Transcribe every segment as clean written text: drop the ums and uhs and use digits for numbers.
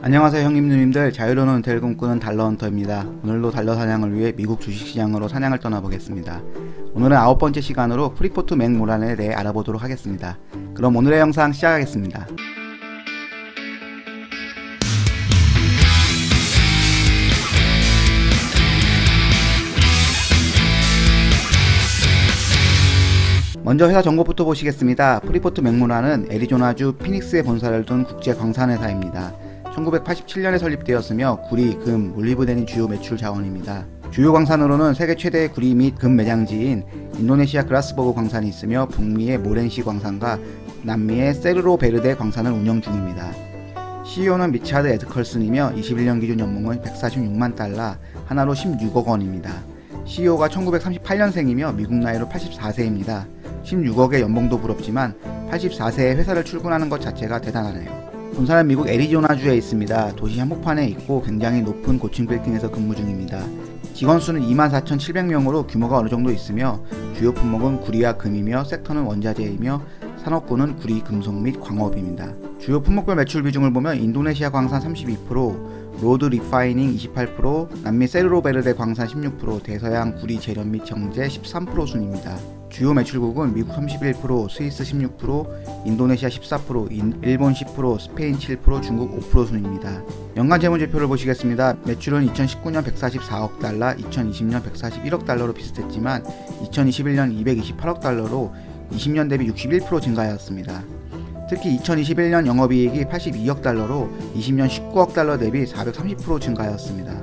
안녕하세요 형님 누님들, 자유로운 은퇴를 꿈꾸는 달러헌터입니다. 오늘도 달러 사냥을 위해 미국 주식시장으로 사냥을 떠나보겠습니다. 오늘은 9번째 시간으로 프리포트 맥모란에 대해 알아보도록 하겠습니다. 그럼 오늘의 영상 시작하겠습니다. 먼저 회사 정보부터 보시겠습니다. 프리포트 맥모란은 애리조나주 피닉스에 본사를 둔 국제 광산회사입니다. 1987년에 설립되었으며 구리, 금, 몰리브덴이 주요 매출 자원입니다. 주요 광산으로는 세계 최대의 구리 및 금 매장지인 인도네시아 그라스버그 광산이 있으며 북미의 모렌시 광산과 남미의 세르로 베르데 광산을 운영 중입니다. CEO는 리차드 에드컬슨이며 21년 기준 연봉은 146만 달러, 하나로 16억 원입니다. CEO가 1938년생이며 미국 나이로 84세입니다. 16억의 연봉도 부럽지만 84세에 회사를 출근하는 것 자체가 대단하네요. 본사는 미국 애리조나주에 있습니다. 도시 한복판에 있고 굉장히 높은 고층 빌딩에서 근무 중입니다. 직원 수는 24,700명으로 규모가 어느 정도 있으며 주요 품목은 구리와 금이며 섹터는 원자재이며 산업군은 구리, 금속 및 광업입니다. 주요 품목별 매출 비중을 보면 인도네시아 광산 32%, 로드 리파이닝 28%, 남미 세르로베르데 광산 16%, 대서양 구리 재련 및 정제 13% 순입니다. 주요 매출국은 미국 31%, 스위스 16%, 인도네시아 14%, 일본 10%, 스페인 7%, 중국 5% 순입니다. 연간 재무제표를 보시겠습니다. 매출은 2019년 144억 달러, 2020년 141억 달러로 비슷했지만 2021년 228억 달러로 20년 대비 61% 증가하였습니다. 특히 2021년 영업이익이 82억 달러로 20년 19억 달러 대비 430% 증가하였습니다.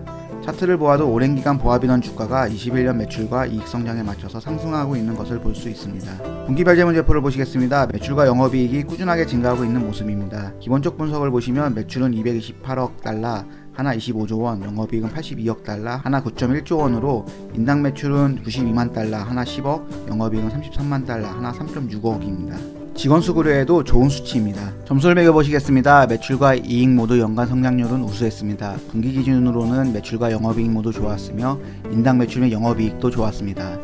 차트를 보아도 오랜 기간 보합인원 주가가 21년 매출과 이익 성장에 맞춰서 상승하고 있는 것을 볼 수 있습니다. 분기별 재무제표를 보시겠습니다. 매출과 영업이익이 꾸준하게 증가하고 있는 모습입니다. 기본적 분석을 보시면 매출은 228억 달러, 하나 25조 원, 영업이익은 82억 달러, 하나 9.1조 원으로 인당 매출은 92만 달러, 하나 10억, 영업이익은 33만 달러, 하나 3.6억입니다. 직원수 고려에도 좋은 수치입니다. 점수를 매겨보시겠습니다. 매출과 이익 모두 연간 성장률은 우수했습니다. 분기 기준으로는 매출과 영업이익 모두 좋았으며 인당 매출 및 영업이익도 좋았습니다.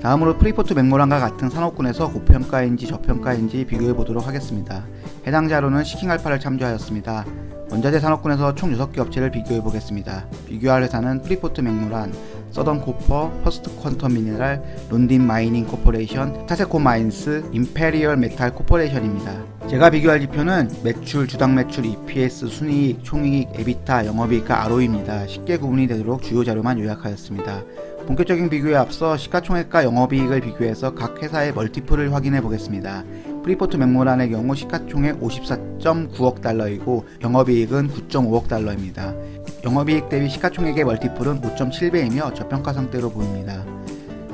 다음으로 프리포트 맥모란과 같은 산업군에서 고평가인지 저평가인지 비교해 보도록 하겠습니다. 해당 자료는 시킹알파를 참조하였습니다. 원자재 산업군에서 총 6개 업체를 비교해 보겠습니다. 비교할 회사는 프리포트 맥모란, 서던 코퍼, 퍼스트 퀀텀 미네랄, 룬딘 마이닝 코퍼레이션, 타세코 마인스, 임페리얼 메탈 코퍼레이션입니다. 제가 비교할 지표는 매출, 주당 매출, EPS, 순이익, 총이익, 에비타, 영업이익과 ROE입니다. 쉽게 구분이 되도록 주요 자료만 요약하였습니다. 본격적인 비교에 앞서 시가총액과 영업이익을 비교해서 각 회사의 멀티플을 확인해 보겠습니다. 프리포트 맥모란의 경우 시가총액 54.9억 달러이고 영업이익은 9.5억 달러입니다. 영업이익 대비 시가총액의 멀티플은 5.7배이며 저평가 상태로 보입니다.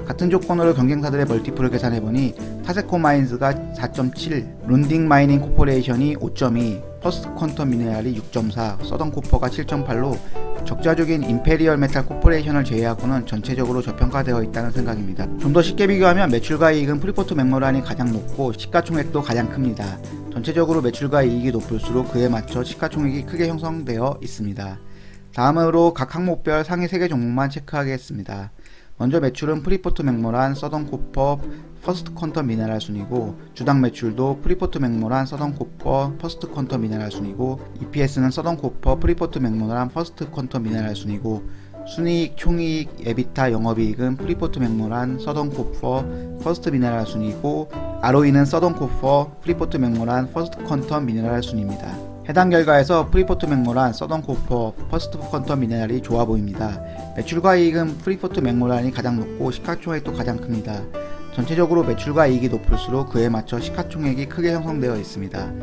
같은 조건으로 경쟁사들의 멀티플을 계산해보니 타세코 마인즈가 4.7, 룬딩 마이닝 코퍼레이션이 5.2, 퍼스트 퀀텀 미네랄이 6.4, 서던 코퍼가 7.8로 적자적인 임페리얼 메탈 코퍼레이션을 제외하고는 전체적으로 저평가되어 있다는 생각입니다. 좀 더 쉽게 비교하면 매출과 이익은 프리포트 맥모란이 가장 높고 시가총액도 가장 큽니다. 전체적으로 매출과 이익이 높을수록 그에 맞춰 시가총액이 크게 형성되어 있습니다. 다음으로 각 항목별 상위 3개 종목만 체크하겠습니다. 먼저 매출은 프리포트 맥모란, 서던 코퍼, 퍼스트 퀀텀 미네랄 순이고 주당 매출도 프리포트 맥모란, 서던 코퍼, 퍼스트 퀀텀 미네랄 순이고 EPS는 서던 코퍼, 프리포트 맥모란, 퍼스트 퀀텀 미네랄 순이고 순이익, 총이익, 에비타, 영업이익은 프리포트 맥모란, 서던 코퍼, 퍼스트 미네랄 순이고 ROE는 서던 코퍼, 프리포트 맥모란, 퍼스트 퀀텀 미네랄 순입니다. 해당 결과에서 프리포트 맥모란, 서던 코퍼, 퍼스트 퀀텀 미네랄이 좋아 보입니다. 매출과 이익은 프리포트 맥모란이 가장 높고 시가총액도 가장 큽니다. 전체적으로 매출과 이익이 높을수록 그에 맞춰 시가총액이 크게 형성되어 있습니다.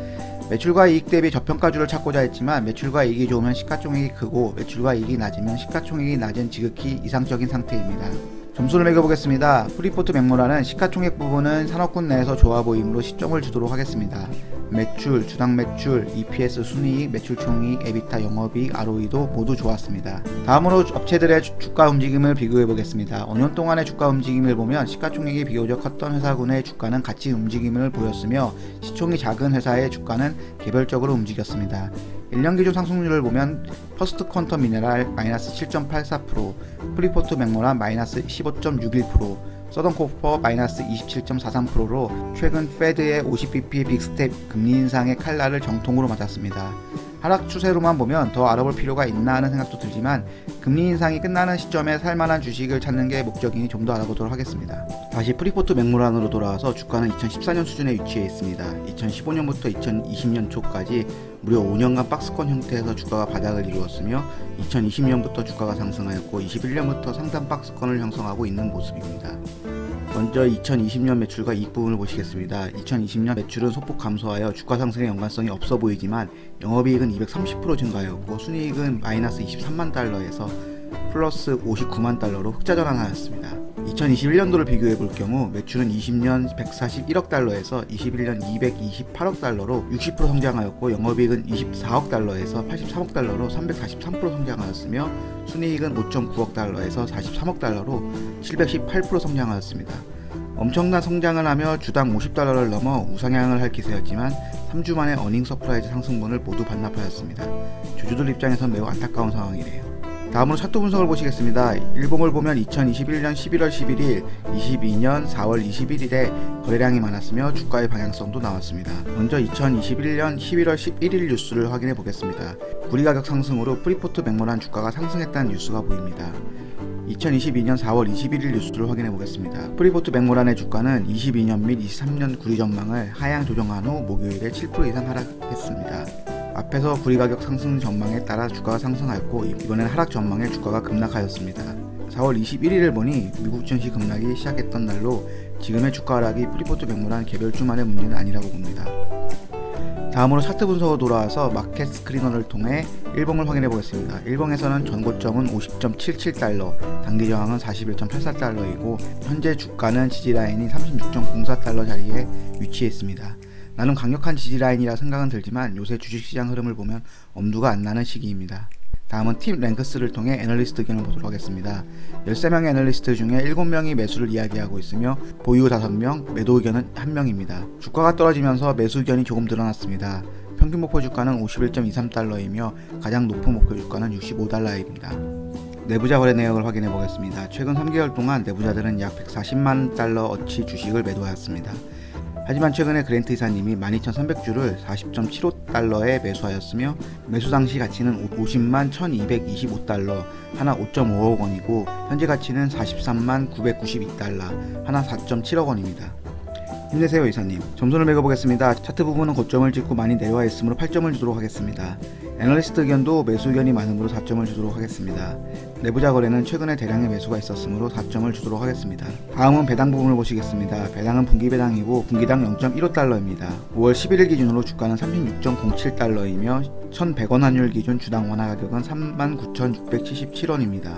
매출과 이익 대비 저평가주를 찾고자 했지만 매출과 이익이 좋으면 시가총액이 크고 매출과 이익이 낮으면 시가총액이 낮은 지극히 이상적인 상태입니다. 점수를 매겨보겠습니다. 프리포트 맥모란은 시가총액 부분은 산업군 내에서 좋아 보이므로 시점을 주도록 하겠습니다. 매출, 주당 매출, EPS, 순이익, 매출 총이익, 에비타, 영업이익, ROE도 모두 좋았습니다. 다음으로 업체들의 주가 움직임을 비교해 보겠습니다. 5년 동안의 주가 움직임을 보면 시가총액이 비교적 컸던 회사군의 주가는 같이 움직임을 보였으며 시총이 작은 회사의 주가는 개별적으로 움직였습니다. 1년 기준 상승률을 보면 퍼스트 퀀텀 미네랄 마이너스 7.84%, 프리포트 맥모란 마이너스 15.61%, 서던 코퍼 마이너스 27.43%로 최근 페드의 50bp 빅스텝 금리 인상의 칼날을 정통으로 맞았습니다. 하락 추세로만 보면 더 알아볼 필요가 있나 하는 생각도 들지만 금리 인상이 끝나는 시점에 살만한 주식을 찾는 게 목적이니 좀 더 알아보도록 하겠습니다. 다시 프리포트 맥모란으로 돌아와서 주가는 2014년 수준에 위치해 있습니다. 2015년부터 2020년 초까지 무려 5년간 박스권 형태에서 주가가 바닥을 이루었으며 2020년부터 주가가 상승하였고 21년부터 상단 박스권을 형성하고 있는 모습입니다. 먼저 2020년 매출과 이익 부분을 보시겠습니다. 2020년 매출은 소폭 감소하여 주가 상승의 연관성이 없어 보이지만 영업이익은 230% 증가하였고 순이익은 마이너스 23만 달러에서 플러스 59만 달러로 흑자 전환하였습니다. 2021년도를 비교해 볼 경우 매출은 20년 141억 달러에서 21년 228억 달러로 60% 성장하였고 영업이익은 24억 달러에서 83억 달러로 343% 성장하였으며 순이익은 5.9억 달러에서 43억 달러로 718% 성장하였습니다. 엄청난 성장을 하며 주당 50달러를 넘어 우상향을 할 기세였지만 3주 만에 어닝 서프라이즈 상승분을 모두 반납하였습니다. 주주들 입장에선 매우 안타까운 상황이네요. 다음으로 차트 분석을 보시겠습니다. 일봉을 보면 2021년 11월 11일, 22년 4월 21일에 거래량이 많았으며 주가의 방향성도 나왔습니다. 먼저 2021년 11월 11일 뉴스를 확인해 보겠습니다. 구리 가격 상승으로 프리포트 맥모란 주가가 상승했다는 뉴스가 보입니다. 2022년 4월 21일 뉴스를 확인해 보겠습니다. 프리포트 맥모란의 주가는 22년 및 23년 구리 전망을 하향 조정한 후 목요일에 7% 이상 하락했습니다. 앞에서 구리 가격 상승 전망에 따라 주가가 상승하였고 이번엔 하락 전망에 주가가 급락하였습니다. 4월 21일을 보니 미국 증시 급락이 시작했던 날로 지금의 주가 하락이 프리포트 맥모란 개별주만의 문제는 아니라고 봅니다. 다음으로 차트 분석으로 돌아와서 마켓 스크리너를 통해 일봉을 확인해 보겠습니다. 일봉에서는 전고점은 50.77달러, 단기 저항은 41.84달러이고 현재 주가는 지지라인이 36.04달러 자리에 위치해 있습니다. 나름 강력한 지지라인이라 생각은 들지만 요새 주식시장 흐름을 보면 엄두가 안 나는 시기입니다. 다음은 팀 랭크스를 통해 애널리스트 의견을 보도록 하겠습니다. 13명의 애널리스트 중에 7명이 매수를 이야기하고 있으며 보유 5명, 매도 의견은 1명입니다. 주가가 떨어지면서 매수 의견이 조금 늘어났습니다. 평균 목표 주가는 51.23달러이며 가장 높은 목표 주가는 65달러입니다. 내부자 거래 내역을 확인해 보겠습니다. 최근 3개월 동안 내부자들은 약 140만 달러어치 주식을 매도하였습니다. 하지만 최근에 그랜트 이사님이 12,300주를 40.75달러에 매수하였으며 매수 당시 가치는 50만 1225달러, 하나 5.5억 원이고 현재 가치는 43만 992달러, 하나 4.7억 원입니다. 힘내세요 이사님. 점수를 매겨보겠습니다. 차트 부분은 고점을 찍고 많이 내려와 있으므로 8점을 주도록 하겠습니다. 애널리스트 의견도 매수 의견이 많으므로 4점을 주도록 하겠습니다. 내부자 거래는 최근에 대량의 매수가 있었으므로 4점을 주도록 하겠습니다. 다음은 배당 부분을 보시겠습니다. 배당은 분기 배당이고 분기당 0.15달러입니다. 5월 11일 기준으로 주가는 36.07달러이며 1,100원 환율 기준 주당 원화 가격은 39,677원입니다.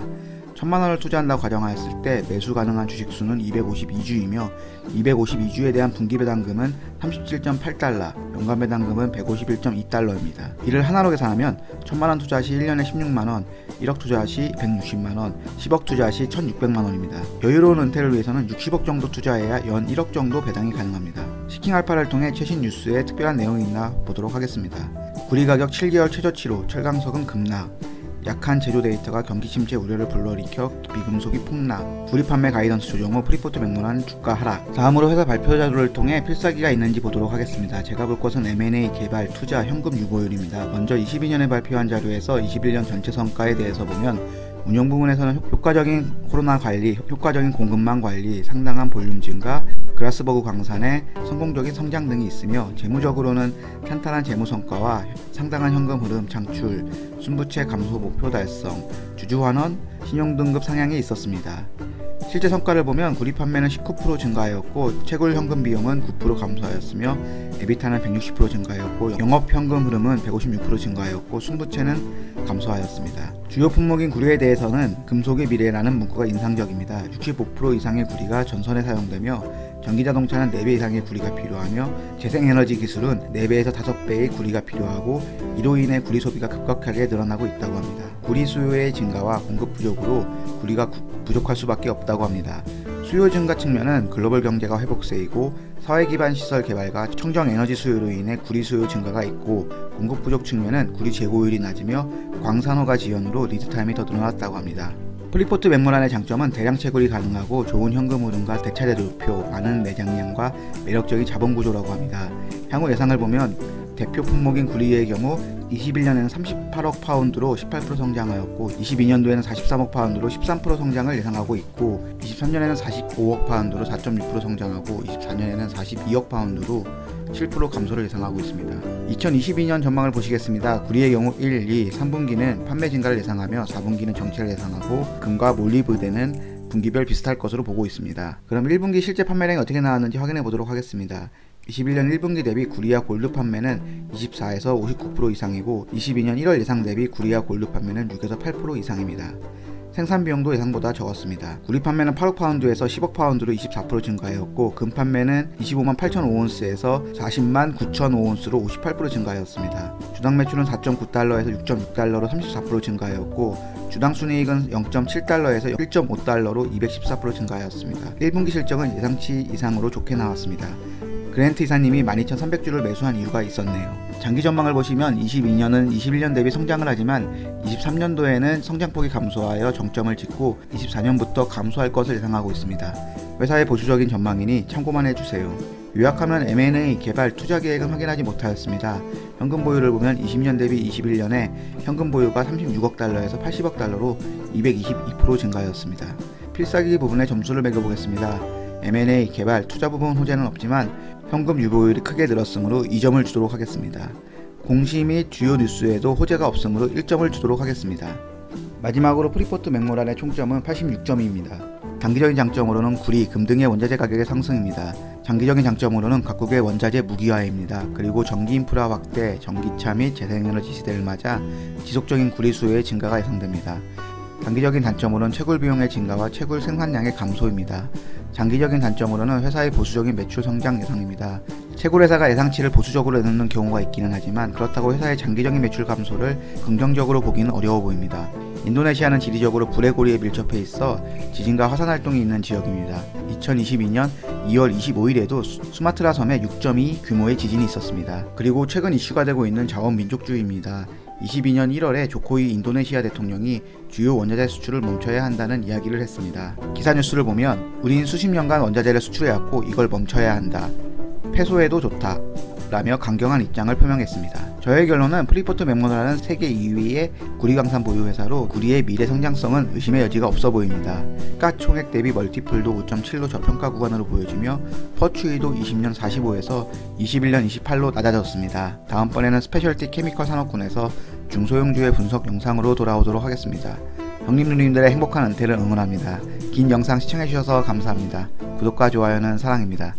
1,000만원을 투자한다고 가정하였을 때 매수 가능한 주식수는 252주이며 252주에 대한 분기배당금은 37.8달러, 연간배당금은 151.2달러입니다. 이를 하나로 계산하면 1,000만원 투자 시 1년에 16만원, 1억 투자 시 160만원, 10억 투자 시 1,600만원입니다. 여유로운 은퇴를 위해서는 60억 정도 투자해야 연 1억 정도 배당이 가능합니다. 시킹알파를 통해 최신 뉴스에 특별한 내용이 있나 보도록 하겠습니다. 구리 가격 7개월 최저치로, 철강석은 급락, 약한 제조 데이터가 경기 침체 우려를 불러일으켜 비금속이 폭락, 구리 판매 가이던스 조정 후 프리포트 맥모란 주가 하락. 다음으로 회사 발표 자료를 통해 필사기가 있는지 보도록 하겠습니다. 제가 볼 것은 M&A 개발, 투자, 현금 유보율입니다. 먼저 22년에 발표한 자료에서 21년 전체 성과에 대해서 보면 운영 부분에서는 효과적인 코로나 관리, 효과적인 공급망 관리, 상당한 볼륨 증가, 그라스버그 광산의 성공적인 성장 등이 있으며 재무적으로는 탄탄한 재무 성과와 상당한 현금 흐름 창출, 순부채 감소 목표 달성, 주주환원, 신용등급 상향이 있었습니다. 실제 성과를 보면 구리 판매는 19% 증가하였고 채굴 현금 비용은 9% 감소하였으며 에비타는 160% 증가하였고 영업 현금 흐름은 156% 증가하였고 순부채는 감소하였습니다. 주요 품목인 구리에 대해서는 금속의 미래라는 문구가 인상적입니다. 65% 이상의 구리가 전선에 사용되며 전기자동차는 4배 이상의 구리가 필요하며 재생에너지 기술은 4배에서 5배의 구리가 필요하고 이로 인해 구리 소비가 급격하게 늘어나고 있다고 합니다. 구리 수요의 증가와 공급 부족으로 구리가 부족할 수밖에 없다고 합니다. 수요 증가 측면은 글로벌 경제가 회복세이고 사회 기반 시설 개발과 청정 에너지 수요로 인해 구리 수요 증가가 있고 공급 부족 측면은 구리 재고율이 낮으며 광산호가 지연으로 리드타임이 더 늘어났다고 합니다. 프리포트 맥모란의 장점은 대량 채굴이 가능하고 좋은 현금 흐름과 대차례 도표, 많은 매장량과 매력적인 자본 구조라고 합니다. 향후 예상을 보면 대표 품목인 구리의 경우 21년에는 38억 파운드로 18% 성장하였고 22년도에는 43억 파운드로 13% 성장을 예상하고 있고 23년에는 45억 파운드로 4.6% 성장하고 24년에는 42억 파운드로 7% 감소를 예상하고 있습니다. 2022년 전망을 보시겠습니다. 구리의 경우 1, 2, 3분기는 판매 증가를 예상하며 4분기는 정체를 예상하고 금과 몰리브덴은 분기별 비슷할 것으로 보고 있습니다. 그럼 1분기 실제 판매량이 어떻게 나왔는지 확인해 보도록 하겠습니다. 21년 1분기 대비 구리와 골드 판매는 24에서 59% 이상이고 22년 1월 예상 대비 구리와 골드 판매는 6에서 8% 이상입니다. 생산 비용도 예상보다 적었습니다. 구리 판매는 8억 파운드에서 10억 파운드로 24% 증가하였고 금 판매는 25만 8천 오온스에서 40만 9천 오온스로 58% 증가하였습니다. 주당 매출은 4.9달러에서 6.6달러로 34% 증가하였고 주당 순이익은 0.7달러에서 1.5달러로 214% 증가하였습니다. 1분기 실적은 예상치 이상으로 좋게 나왔습니다. 그랜트 이사님이 12,300주를 매수한 이유가 있었네요. 장기 전망을 보시면 22년은 21년 대비 성장을 하지만 23년도에는 성장폭이 감소하여 정점을 찍고 24년부터 감소할 것을 예상하고 있습니다. 회사의 보수적인 전망이니 참고만 해주세요. 요약하면 M&A 개발 투자 계획은 확인하지 못하였습니다. 현금 보유를 보면 20년 대비 21년에 현금 보유가 36억 달러에서 80억 달러로 222% 증가하였습니다. 필살기 부분에 점수를 매겨보겠습니다. M&A 개발 투자 부분 호재는 없지만 현금 유보율이 크게 늘었으므로 2점을 주도록 하겠습니다. 공시 및 주요 뉴스에도 호재가 없으므로 1점을 주도록 하겠습니다. 마지막으로 프리포트 맥모란의 총점은 86점입니다. 단기적인 장점으로는 구리, 금 등의 원자재 가격의 상승입니다. 장기적인 장점으로는 각국의 원자재 무기화입니다. 그리고 전기 인프라 확대, 전기차 및 재생에너지 시대를 맞아 지속적인 구리 수요의 증가가 예상됩니다. 단기적인 단점으로는 채굴 비용의 증가와 채굴 생산량의 감소입니다. 장기적인 단점으로는 회사의 보수적인 매출 성장 예상입니다. 채굴 회사가 예상치를 보수적으로 내놓는 경우가 있기는 하지만 그렇다고 회사의 장기적인 매출 감소를 긍정적으로 보기는 어려워 보입니다. 인도네시아는 지리적으로 불의 고리에 밀접해 있어 지진과 화산 활동이 있는 지역입니다. 2022년 2월 25일에도 수마트라 섬에 6.2 규모의 지진이 있었습니다. 그리고 최근 이슈가 되고 있는 자원민족주의입니다. 22년 1월에 조코이 인도네시아 대통령이 주요 원자재 수출을 멈춰야 한다는 이야기를 했습니다. 기사 뉴스를 보면 우린 수십 년간 원자재를 수출해왔고 이걸 멈춰야 한다. 폐소해도 좋다. 라며 강경한 입장을 표명했습니다. 저의 결론은 프리포트 맥모란은 세계 2위의 구리 강산 보유 회사로 구리의 미래 성장성은 의심의 여지가 없어 보입니다. 가 총액 대비 멀티플도 5.7로 저평가 구간으로 보여지며 퍼추이도 20년 45에서 21년 28로 낮아졌습니다. 다음번에는 스페셜티 케미컬 산업군에서 중소형주의 분석 영상으로 돌아오도록 하겠습니다. 형님 누님들의 행복한 은퇴를 응원합니다. 긴 영상 시청해주셔서 감사합니다. 구독과 좋아요는 사랑입니다.